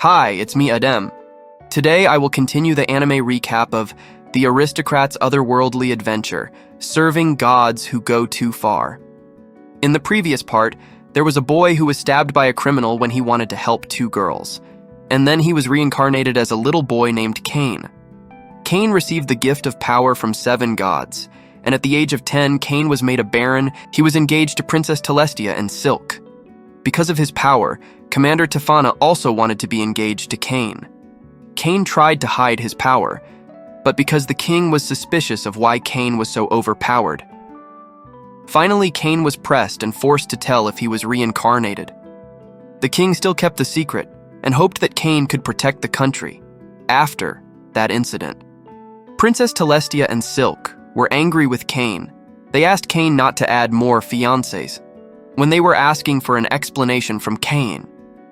Hi, it's me, Adem. Today I will continue the anime recap of the Aristocrat's Otherworldly adventure, serving gods who go too far. In the previous part, there was a boy who was stabbed by a criminal when he wanted to help two girls, and then he was reincarnated as a little boy named Cain. Cain received the gift of power from 7 gods, and at the age of 10, Cain was made a baron. He was engaged to Princess Celestia and Silk. Because of his power, Commander Tefana also wanted to be engaged to Cain. Cain tried to hide his power, but because the king was suspicious of why Cain was so overpowered. Finally, Cain was pressed and forced to tell if he was reincarnated. The king still kept the secret and hoped that Cain could protect the country after that incident. Princess Celestia and Silk were angry with Cain. They asked Cain not to add more fiancés. When they were asking for an explanation from Cain,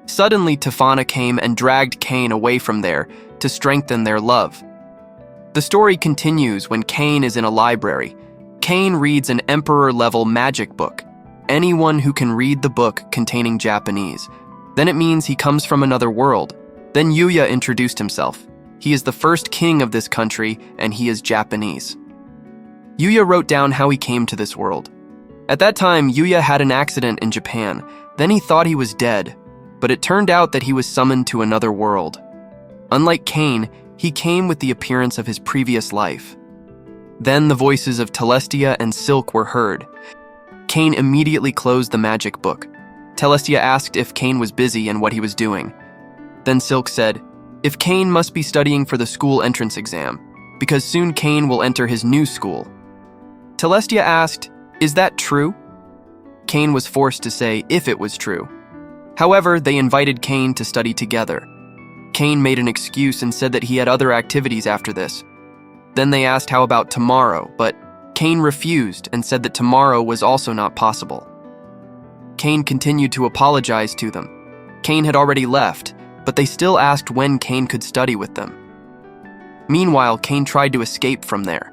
suddenly Tefana came and dragged Cain away from there to strengthen their love. The story continues when Cain is in a library. Cain reads an emperor-level magic book. Anyone who can read the book containing Japanese. Then it means he comes from another world. Then Yuya introduced himself. He is the first king of this country, and he is Japanese. Yuya wrote down how he came to this world. At that time, Yuya had an accident in Japan. Then he thought he was dead, but it turned out that he was summoned to another world. Unlike Cain, he came with the appearance of his previous life. Then the voices of Celestia and Silk were heard. Cain immediately closed the magic book. Celestia asked if Cain was busy and what he was doing. Then Silk said, if Cain must be studying for the school entrance exam, because soon Cain will enter his new school. Celestia asked, is that true? Cain was forced to say if it was true. However, they invited Cain to study together. Cain made an excuse and said that he had other activities after this. Then they asked how about tomorrow, but Cain refused and said that tomorrow was also not possible. Cain continued to apologize to them. Cain had already left, but they still asked when Cain could study with them. Meanwhile, Cain tried to escape from there.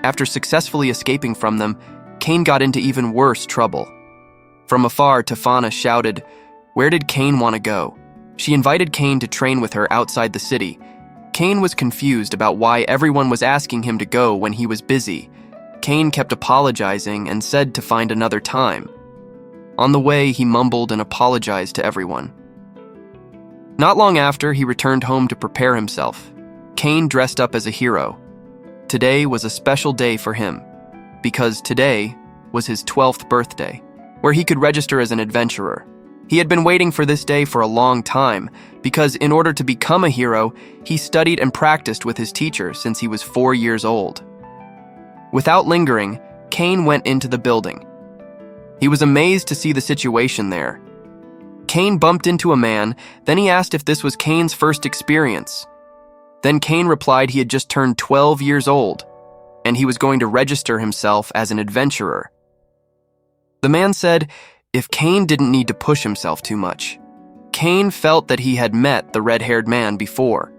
After successfully escaping from them, Cain got into even worse trouble. From afar, Tefana shouted, where did Cain want to go? She invited Cain to train with her outside the city. Cain was confused about why everyone was asking him to go when he was busy. Cain kept apologizing and said to find another time. On the way, he mumbled and apologized to everyone. Not long after, he returned home to prepare himself. Cain dressed up as a hero. Today was a special day for him, because today was his 12th birthday, where he could register as an adventurer. He had been waiting for this day for a long time, because in order to become a hero, he studied and practiced with his teacher since he was 4 years old. Without lingering, Cain went into the building. He was amazed to see the situation there. Cain bumped into a man, then he asked if this was Cain's first experience. Then Cain replied he had just turned 12 years old, and he was going to register himself as an adventurer. The man said if Cain didn't need to push himself too much. Cain felt that he had met the red-haired man before.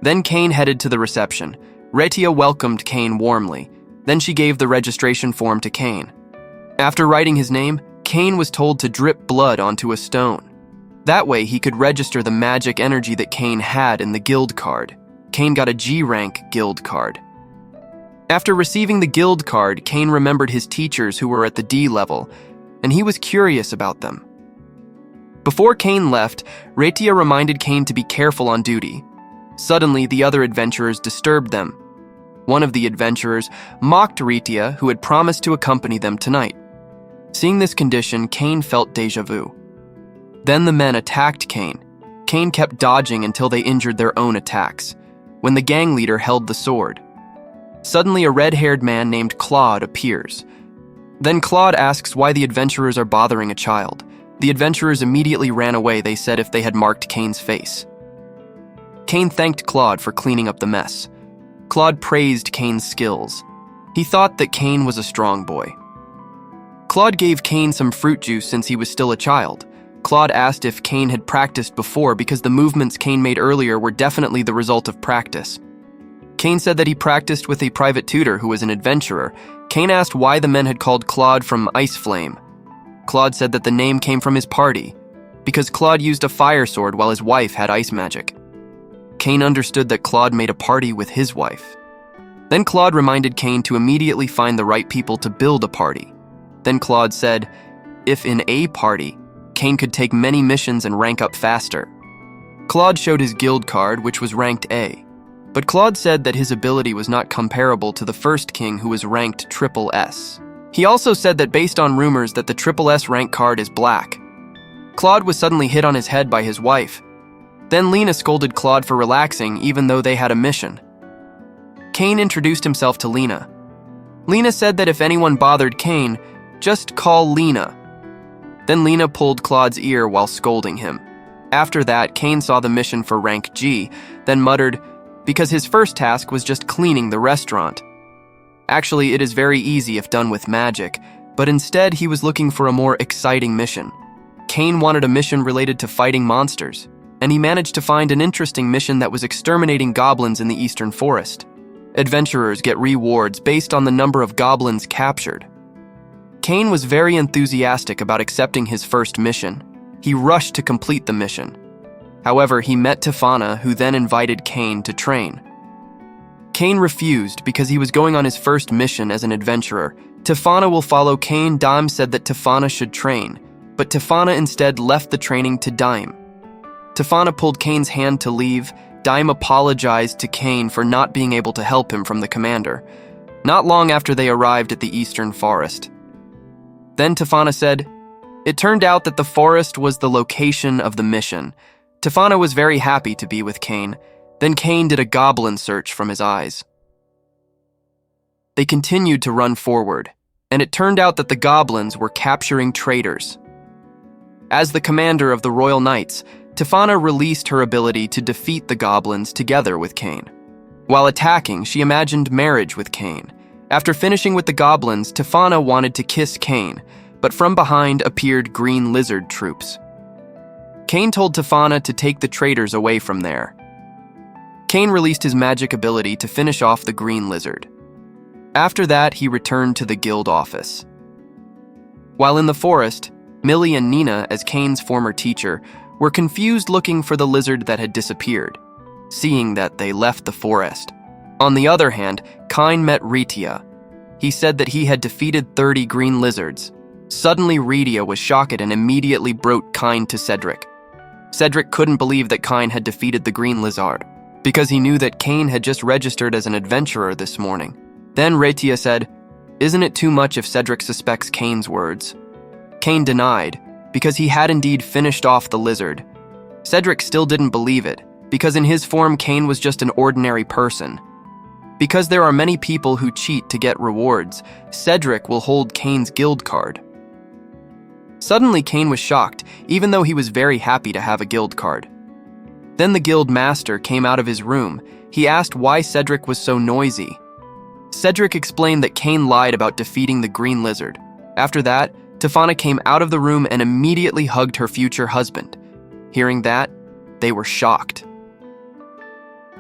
Then Cain headed to the reception. Retia welcomed Cain warmly. Then she gave the registration form to Cain. After writing his name, Cain was told to drip blood onto a stone. That way he could register the magic energy that Cain had in the guild card. Cain got a G-rank guild card. After receiving the guild card, Cain remembered his teachers who were at the D level, and he was curious about them. Before Cain left, Retia reminded Cain to be careful on duty. Suddenly, the other adventurers disturbed them. One of the adventurers mocked Retia, who had promised to accompany them tonight. Seeing this condition, Cain felt déjà vu. Then the men attacked Cain. Cain kept dodging until they injured their own attacks, when the gang leader held the sword. Suddenly, a red-haired man named Claude appears. Then Claude asks why the adventurers are bothering a child. The adventurers immediately ran away. They said if they had marked Cain's face. Cain thanked Claude for cleaning up the mess. Claude praised Cain's skills. He thought that Cain was a strong boy. Claude gave Cain some fruit juice since he was still a child. Claude asked if Cain had practiced before because the movements Cain made earlier were definitely the result of practice. Cain said that he practiced with a private tutor who was an adventurer. Cain asked why the men had called Claude from Ice Flame. Claude said that the name came from his party, because Claude used a fire sword while his wife had ice magic. Cain understood that Claude made a party with his wife. Then Claude reminded Cain to immediately find the right people to build a party. Then Claude said, if in a party, Cain could take many missions and rank up faster. Claude showed his guild card, which was ranked A. But Claude said that his ability was not comparable to the first king, who was ranked triple S. He also said that based on rumors that the triple S rank card is black. Claude was suddenly hit on his head by his wife. Then Lena scolded Claude for relaxing even though they had a mission. Cain introduced himself to Lena. Lena said that if anyone bothered Cain, just call Lena. Then Lena pulled Claude's ear while scolding him. After that, Cain saw the mission for rank G, then muttered, because his first task was just cleaning the restaurant. Actually, it is very easy if done with magic, but instead he was looking for a more exciting mission. Cain wanted a mission related to fighting monsters, and he managed to find an interesting mission that was exterminating goblins in the eastern forest. Adventurers get rewards based on the number of goblins captured. Cain was very enthusiastic about accepting his first mission. He rushed to complete the mission. However, he met Tefana, who then invited Cain to train. Cain refused because he was going on his first mission as an adventurer. Tefana will follow Cain. Dime said that Tefana should train, but Tefana instead left the training to Dime. Tefana pulled Cain's hand to leave. Dime apologized to Cain for not being able to help him from the commander, not long after they arrived at the eastern forest. Then Tefana said, it turned out that the forest was the location of the mission. Tefana was very happy to be with Cain. Then Cain did a goblin search from his eyes. They continued to run forward, and it turned out that the goblins were capturing traitors. As the commander of the Royal Knights, Tefana released her ability to defeat the goblins together with Cain. While attacking, she imagined marriage with Cain. After finishing with the goblins, Tefana wanted to kiss Cain, but from behind appeared green lizard troops. Cain told Tefana to take the traitors away from there. Cain released his magic ability to finish off the green lizard. After that, he returned to the guild office. While in the forest, Millie and Nina, as Cain's former teacher, were confused looking for the lizard that had disappeared, seeing that they left the forest. On the other hand, Cain met Ritia. He said that he had defeated 30 green lizards. Suddenly, Ritia was shocked and immediately brought Cain to Cedric. Cedric couldn't believe that Cain had defeated the green lizard, because he knew that Cain had just registered as an adventurer this morning. Then Ritia said, isn't it too much if Cedric suspects Cain's words? Cain denied, because he had indeed finished off the lizard. Cedric still didn't believe it, because in his form Cain was just an ordinary person. Because there are many people who cheat to get rewards, Cedric will hold Cain's guild card. Suddenly Cain was shocked, even though he was very happy to have a guild card. Then the guild master came out of his room. He asked why Cedric was so noisy. Cedric explained that Cain lied about defeating the green lizard. After that, Tefana came out of the room and immediately hugged her future husband. Hearing that, they were shocked.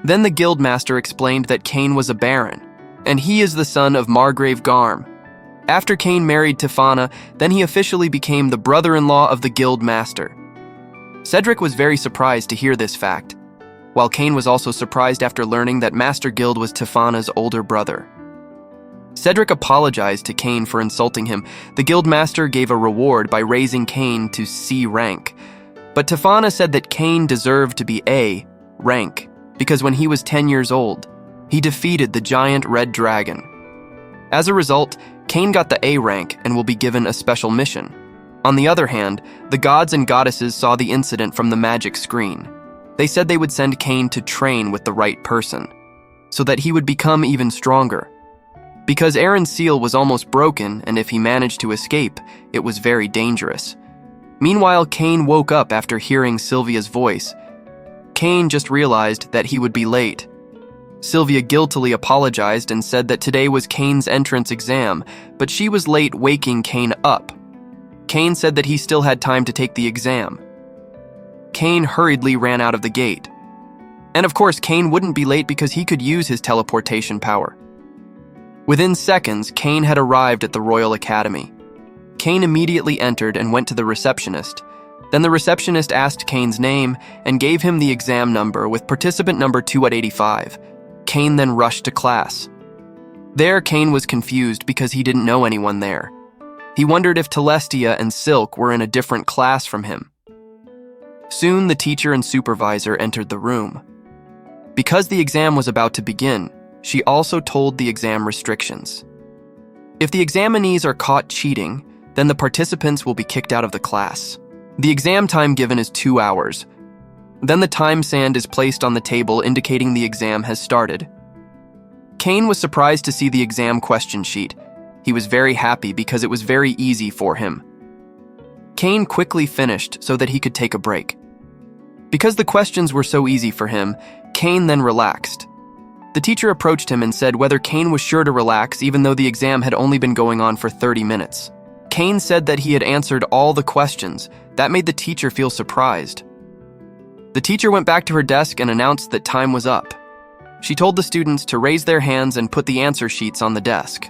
Then the guildmaster explained that Cain was a baron, and he is the son of Margrave Garm. After Cain married Tefana, then he officially became the brother-in-law of the guildmaster. Cedric was very surprised to hear this fact, while Cain was also surprised after learning that Master Guild was Tefana's older brother. Cedric apologized to Cain for insulting him. The guildmaster gave a reward by raising Cain to C rank, but Tefana said that Cain deserved to be A rank, because when he was 10 years old, he defeated the giant red dragon. As a result, Cain got the A rank and will be given a special mission. On the other hand, the gods and goddesses saw the incident from the magic screen. They said they would send Cain to train with the right person, so that he would become even stronger. Because Aaron's seal was almost broken, and if he managed to escape, it was very dangerous. Meanwhile, Cain woke up after hearing Sylvia's voice. Cain just realized that he would be late. Sylvia guiltily apologized and said that today was Cain's entrance exam, but she was late waking Cain up. Cain said that he still had time to take the exam. Cain hurriedly ran out of the gate. And of course, Cain wouldn't be late because he could use his teleportation power. Within seconds, Cain had arrived at the Royal Academy. Cain immediately entered and went to the receptionist. Then the receptionist asked Cain's name and gave him the exam number with participant number 285. Cain then rushed to class. There, Cain was confused because he didn't know anyone there. He wondered if Telestia and Silk were in a different class from him. Soon, the teacher and supervisor entered the room. Because the exam was about to begin, she also told the exam restrictions. If the examinees are caught cheating, then the participants will be kicked out of the class. The exam time given is 2 hours. Then the time sand is placed on the table indicating the exam has started. Cain was surprised to see the exam question sheet. He was very happy because it was very easy for him. Cain quickly finished so that he could take a break. Because the questions were so easy for him, Cain then relaxed. The teacher approached him and said whether Cain was sure to relax even though the exam had only been going on for 30 minutes. Cain said that he had answered all the questions. That made the teacher feel surprised. The teacher went back to her desk and announced that time was up. She told the students to raise their hands and put the answer sheets on the desk.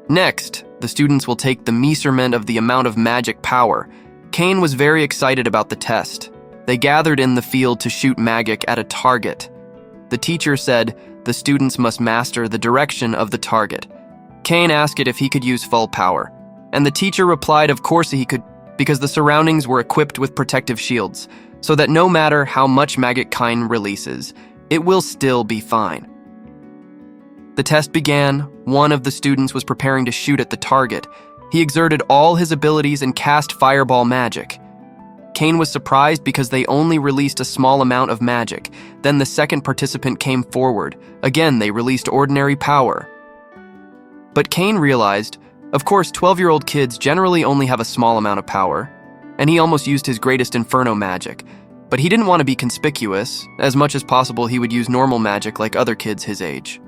Next, the students will take the measurement of the amount of magic power. Cain was very excited about the test. They gathered in the field to shoot magic at a target. The teacher said the students must master the direction of the target. Cain asked it if he could use full power, and the teacher replied of course he could, because the surroundings were equipped with protective shields, so that no matter how much magic Cain releases, it will still be fine. The test began. One of the students was preparing to shoot at the target. He exerted all his abilities and cast fireball magic. Cain was surprised because they only released a small amount of magic. Then the second participant came forward. Again, they released ordinary power. But Cain realized, of course, 12-year-old kids generally only have a small amount of power, and he almost used his greatest inferno magic. But he didn't want to be conspicuous. As much as possible, he would use normal magic like other kids his age.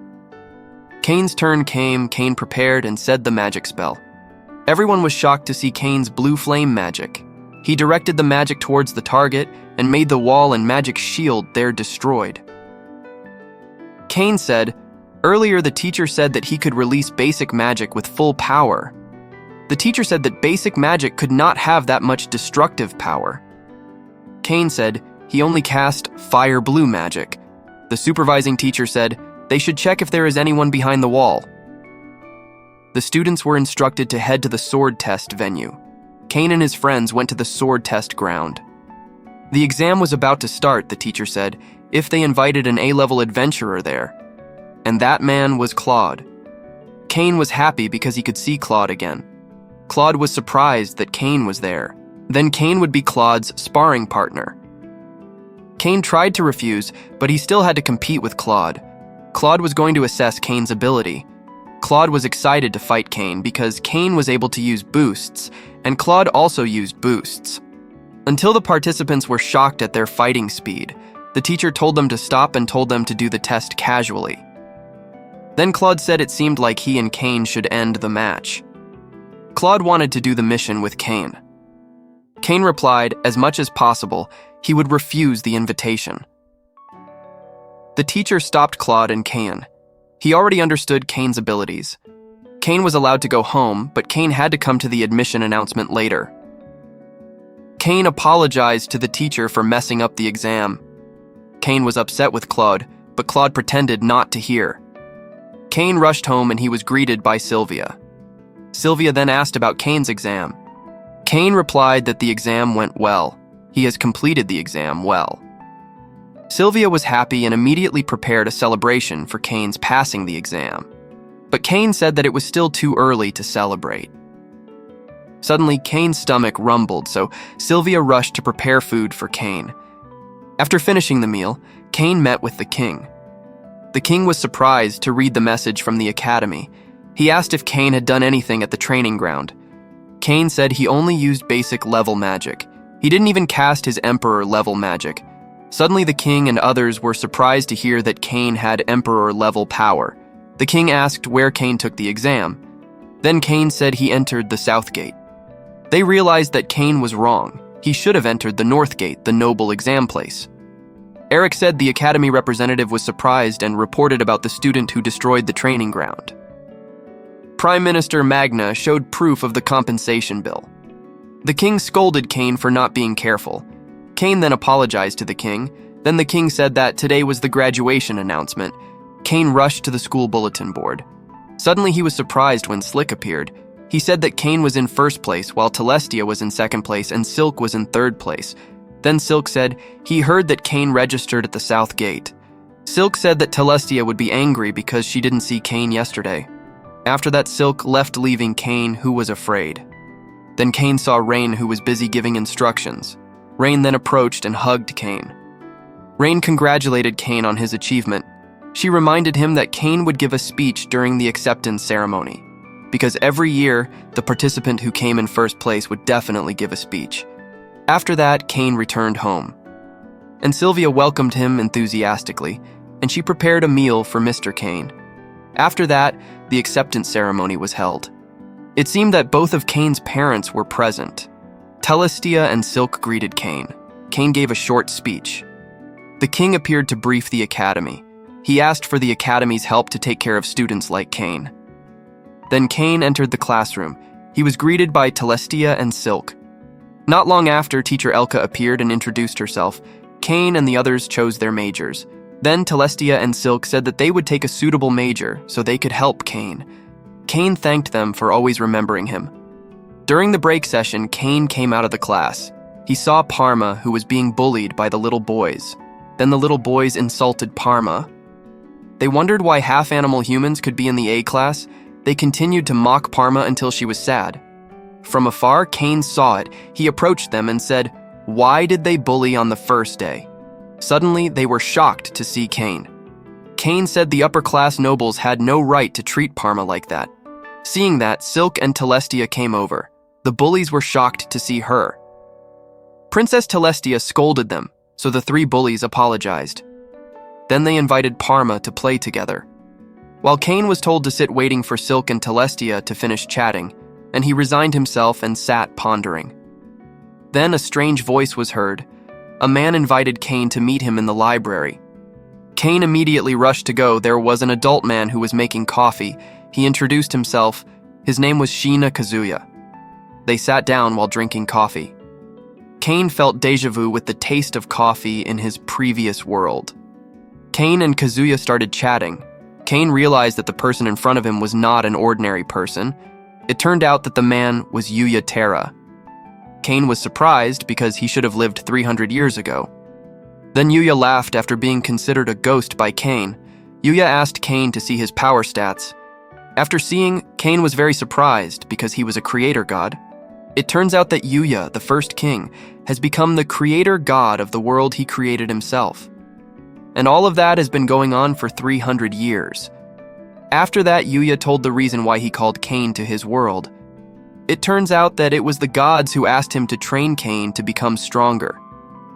Cain's turn came. Cain prepared and said the magic spell. Everyone was shocked to see Cain's blue flame magic. He directed the magic towards the target and made the wall and magic shield there destroyed. Cain said, earlier the teacher said that he could release basic magic with full power. The teacher said that basic magic could not have that much destructive power. Cain said he only cast fire blue magic. The supervising teacher said they should check if there is anyone behind the wall. The students were instructed to head to the sword test venue. Cain and his friends went to the sword test ground. The exam was about to start, the teacher said, if they invited an A-level adventurer there. And that man was Claude. Cain was happy because he could see Claude again. Claude was surprised that Cain was there. Then Cain would be Claude's sparring partner. Cain tried to refuse, but he still had to compete with Claude. Claude was going to assess Cain's ability. Claude was excited to fight Cain because Cain was able to use boosts, and Claude also used boosts. Until the participants were shocked at their fighting speed, the teacher told them to stop and told them to do the test casually. Then Claude said it seemed like he and Cain should end the match. Claude wanted to do the mission with Cain. Cain replied, as much as possible, he would refuse the invitation. The teacher stopped Claude and Cain. He already understood Cain's abilities. Cain was allowed to go home, but Cain had to come to the admission announcement later. Cain apologized to the teacher for messing up the exam. Cain was upset with Claude, but Claude pretended not to hear. Cain rushed home and he was greeted by Sylvia. Sylvia then asked about Cain's exam. Cain replied that the exam went well. He has completed the exam well. Sylvia was happy and immediately prepared a celebration for Cain's passing the exam. But Cain said that it was still too early to celebrate. Suddenly, Cain's stomach rumbled, so Sylvia rushed to prepare food for Cain. After finishing the meal, Cain met with the king. The king was surprised to read the message from the academy. He asked if Cain had done anything at the training ground. Cain said he only used basic level magic. He didn't even cast his emperor level magic. Suddenly, the king and others were surprised to hear that Cain had emperor level power. The king asked where Cain took the exam. Then Cain said he entered the south gate. They realized that Cain was wrong. He should have entered the north gate, the noble exam place. Eric said the academy representative was surprised and reported about the student who destroyed the training ground. Prime Minister Magna showed proof of the compensation bill. The king scolded Cain for not being careful. Cain then apologized to the king. Then the king said that today was the graduation announcement. Cain rushed to the school bulletin board. Suddenly he was surprised when Slick appeared. He said that Cain was in first place, while Telestia was in second place and Silk was in third place. Then Silk said he heard that Cain registered at the south gate. Silk said that Telestia would be angry because she didn't see Cain yesterday. After that, Silk left, leaving Cain, who was afraid. Then Cain saw Rain, who was busy giving instructions. Rain then approached and hugged Cain. Rain congratulated Cain on his achievement. She reminded him that Cain would give a speech during the acceptance ceremony, because every year, the participant who came in first place would definitely give a speech. After that, Cain returned home. And Sylvia welcomed him enthusiastically, and she prepared a meal for Mr. Cain. After that, the acceptance ceremony was held. It seemed that both of Cain's parents were present. Telestia and Silk greeted Cain. Cain gave a short speech. The king appeared to brief the academy. He asked for the academy's help to take care of students like Cain. Then Cain entered the classroom. He was greeted by Telestia and Silk. Not long after, Teacher Elka appeared and introduced herself. Cain and the others chose their majors. Then Telestia and Silk said that they would take a suitable major so they could help Cain. Cain thanked them for always remembering him. During the break session, Cain came out of the class. He saw Parma, who was being bullied by the little boys. Then the little boys insulted Parma. They wondered why half-animal humans could be in the A class. They continued to mock Parma until she was sad. From afar, Cain saw it. He approached them and said, "Why did they bully on the first day?" Suddenly, they were shocked to see Cain. Cain said the upper-class nobles had no right to treat Parma like that. Seeing that, Silk and Telestia came over. The bullies were shocked to see her. Princess Telestia scolded them, so the three bullies apologized. Then they invited Parma to play together. While Cain was told to sit waiting for Silk and Telestia to finish chatting, and he resigned himself and sat pondering. Then a strange voice was heard. A man invited Cain to meet him in the library. Cain immediately rushed to go. There was an adult man who was making coffee. He introduced himself. His name was Shina Kazuya. They sat down while drinking coffee. Cain felt déjà vu with the taste of coffee in his previous world. Cain and Kazuya started chatting. Cain realized that the person in front of him was not an ordinary person. It turned out that the man was Yuya Terra. Cain was surprised because he should have lived 300 years ago. Then Yuya laughed after being considered a ghost by Cain. Yuya asked Cain to see his power stats. After seeing, Cain was very surprised because he was a creator god. It turns out that Yuya, the first king, has become the creator god of the world he created himself. And all of that has been going on for 300 years. After that, Yuya told the reason why he called Cain to his world. It turns out that it was the gods who asked him to train Cain to become stronger.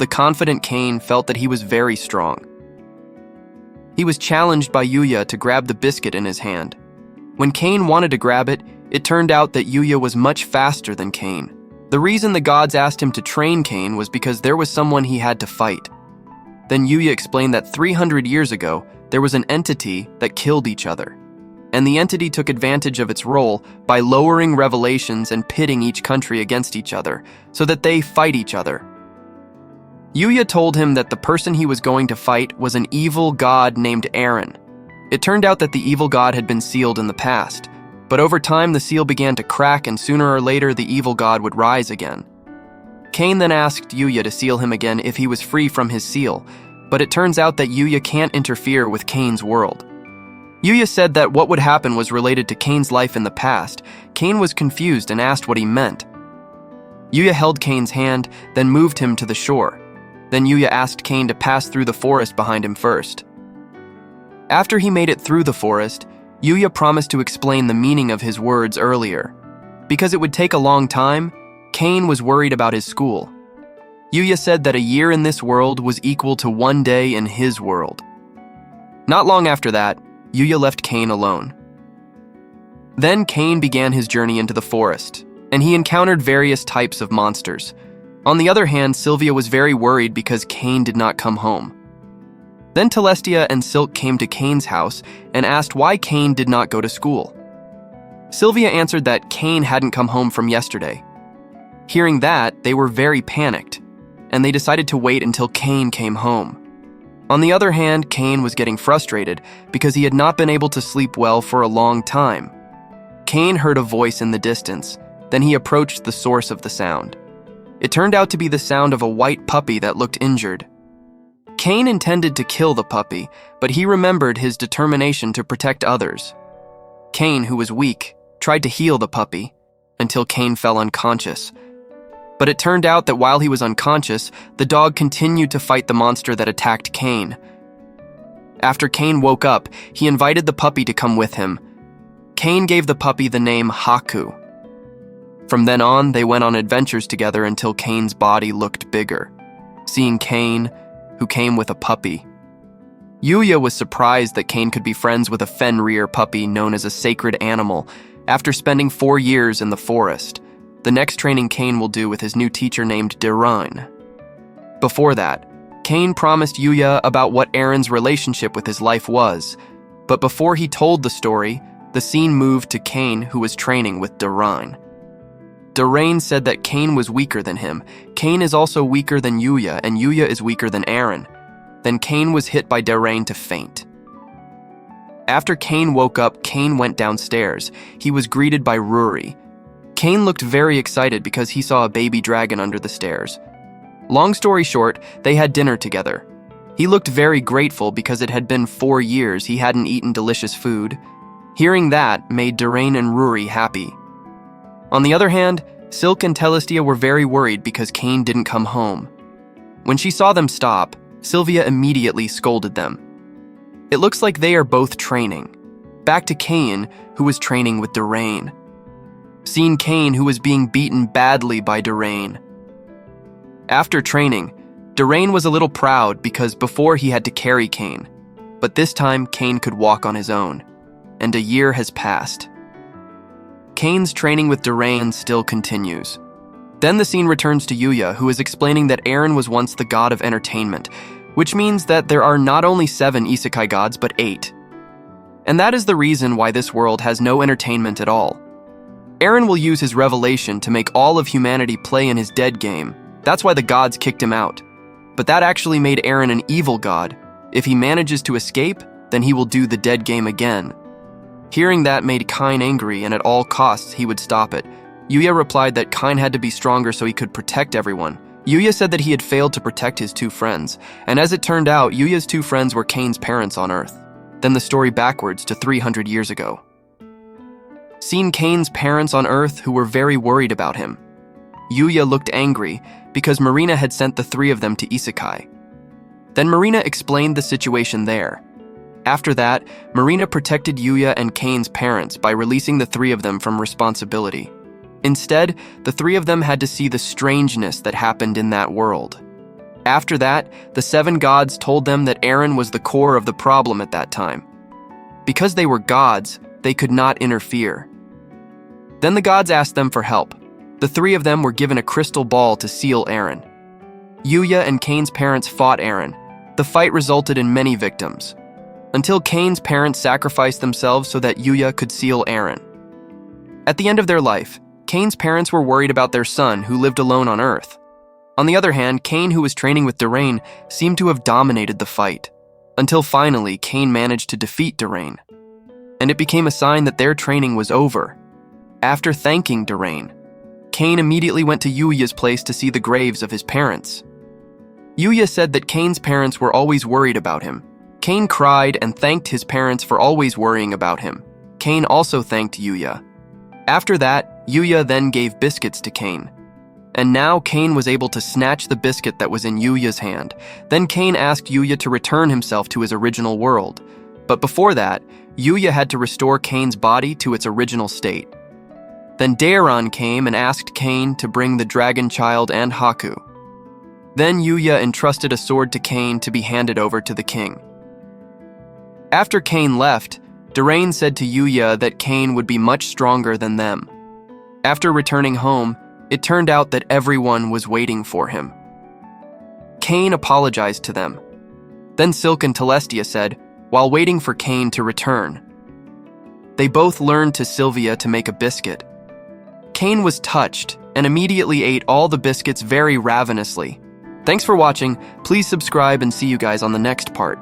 The confident Cain felt that he was very strong. He was challenged by Yuya to grab the biscuit in his hand. When Cain wanted to grab it, it turned out that Yuya was much faster than Cain. The reason the gods asked him to train Cain was because there was someone he had to fight. Then Yuya explained that 300 years ago, there was an entity that killed each other. And the entity took advantage of its role by lowering revelations and pitting each country against each other, so that they fight each other. Yuya told him that the person he was going to fight was an evil god named Aaron. It turned out that the evil god had been sealed in the past, but over time the seal began to crack and sooner or later the evil god would rise again. Cain then asked Yuya to seal him again if he was free from his seal, but it turns out that Yuya can't interfere with Cain's world. Yuya said that what would happen was related to Cain's life in the past. Cain was confused and asked what he meant. Yuya held Cain's hand, then moved him to the shore. Then Yuya asked Cain to pass through the forest behind him first. After he made it through the forest, Yuya promised to explain the meaning of his words earlier. Because it would take a long time, Cain was worried about his school. Yuya said that a year in this world was equal to 1 day in his world. Not long after that, Yuya left Cain alone. Then Cain began his journey into the forest, and he encountered various types of monsters. On the other hand, Sylvia was very worried because Cain did not come home. Then Telestia and Silk came to Cain's house and asked why Cain did not go to school. Sylvia answered that Cain hadn't come home from yesterday. Hearing that, they were very panicked, and they decided to wait until Cain came home. On the other hand, Cain was getting frustrated because he had not been able to sleep well for a long time. Cain heard a voice in the distance, then he approached the source of the sound. It turned out to be the sound of a white puppy that looked injured. Cain intended to kill the puppy, but he remembered his determination to protect others. Cain, who was weak, tried to heal the puppy until Cain fell unconscious. But it turned out that while he was unconscious, the dog continued to fight the monster that attacked Cain. After Cain woke up, he invited the puppy to come with him. Cain gave the puppy the name Haku. From then on, they went on adventures together until Cain's body looked bigger. Seeing Cain, who came with a puppy. Yuya was surprised that Cain could be friends with a Fenrir puppy known as a sacred animal after spending 4 years in the forest. The next training Cain will do with his new teacher named Derain. Before that, Cain promised Yuya about what Aaron's relationship with his life was, but before he told the story, the scene moved to Cain, who was training with Derain. Derain said that Cain was weaker than him. Cain is also weaker than Yuya, and Yuya is weaker than Aaron. Then Cain was hit by Derain to faint. After Cain woke up, Cain went downstairs. He was greeted by Ruri. Cain looked very excited because he saw a baby dragon under the stairs. Long story short, they had dinner together. He looked very grateful because it had been 4 years he hadn't eaten delicious food. Hearing that made Derain and Ruri happy. On the other hand, Silk and Telestia were very worried because Cain didn't come home. When she saw them stop, Sylvia immediately scolded them. It looks like they are both training. Back to Cain, who was training with Derain. Seen Cain, who was being beaten badly by Derain. After training, Derain was a little proud because before he had to carry Cain, but this time Cain could walk on his own, and a year has passed. Cain's training with Derain still continues. Then the scene returns to Yuya, who is explaining that Aaron was once the god of entertainment, which means that there are not only 7 isekai gods, but 8. And that is the reason why this world has no entertainment at all. Aaron will use his revelation to make all of humanity play in his dead game. That's why the gods kicked him out. But that actually made Aaron an evil god. If he manages to escape, then he will do the dead game again. Hearing that made Cain angry, and at all costs he would stop it. Yuya replied that Cain had to be stronger so he could protect everyone. Yuya said that he had failed to protect his 2 friends, and as it turned out, Yuya's 2 friends were Cain's parents on Earth. Then the story backwards to 300 years ago. Seen Cain's parents on Earth who were very worried about him. Yuya looked angry because Marina had sent the 3 of them to Isekai. Then Marina explained the situation there. After that, Marina protected Yuya and Cain's parents by releasing the 3 of them from responsibility. Instead, the 3 of them had to see the strangeness that happened in that world. After that, the 7 gods told them that Aaron was the core of the problem at that time. Because they were gods, they could not interfere. Then the gods asked them for help. The 3 of them were given a crystal ball to seal Aaron. Yuya and Cain's parents fought Aaron. The fight resulted in many victims, until Cain's parents sacrificed themselves so that Yuya could seal Aaron. At the end of their life, Cain's parents were worried about their son who lived alone on Earth. On the other hand, Cain, who was training with Derain, seemed to have dominated the fight, until finally Cain managed to defeat Derain. And it became a sign that their training was over. After thanking Derain, Cain immediately went to Yuya's place to see the graves of his parents. Yuya said that Cain's parents were always worried about him. Cain cried and thanked his parents for always worrying about him. Cain also thanked Yuya. After that, Yuya then gave biscuits to Cain. And now Cain was able to snatch the biscuit that was in Yuya's hand. Then Cain asked Yuya to return himself to his original world. But before that, Yuya had to restore Cain's body to its original state. Then Daeron came and asked Cain to bring the dragon child and Haku. Then Yuya entrusted a sword to Cain to be handed over to the king. After Cain left, Derain said to Yuya that Cain would be much stronger than them. After returning home, it turned out that everyone was waiting for him. Cain apologized to them. Then Silk and Telestia said, while waiting for Cain to return. They both learned to Sylvia to make a biscuit. Cain was touched and immediately ate all the biscuits very ravenously. Thanks for watching. Please subscribe and see you guys on the next part.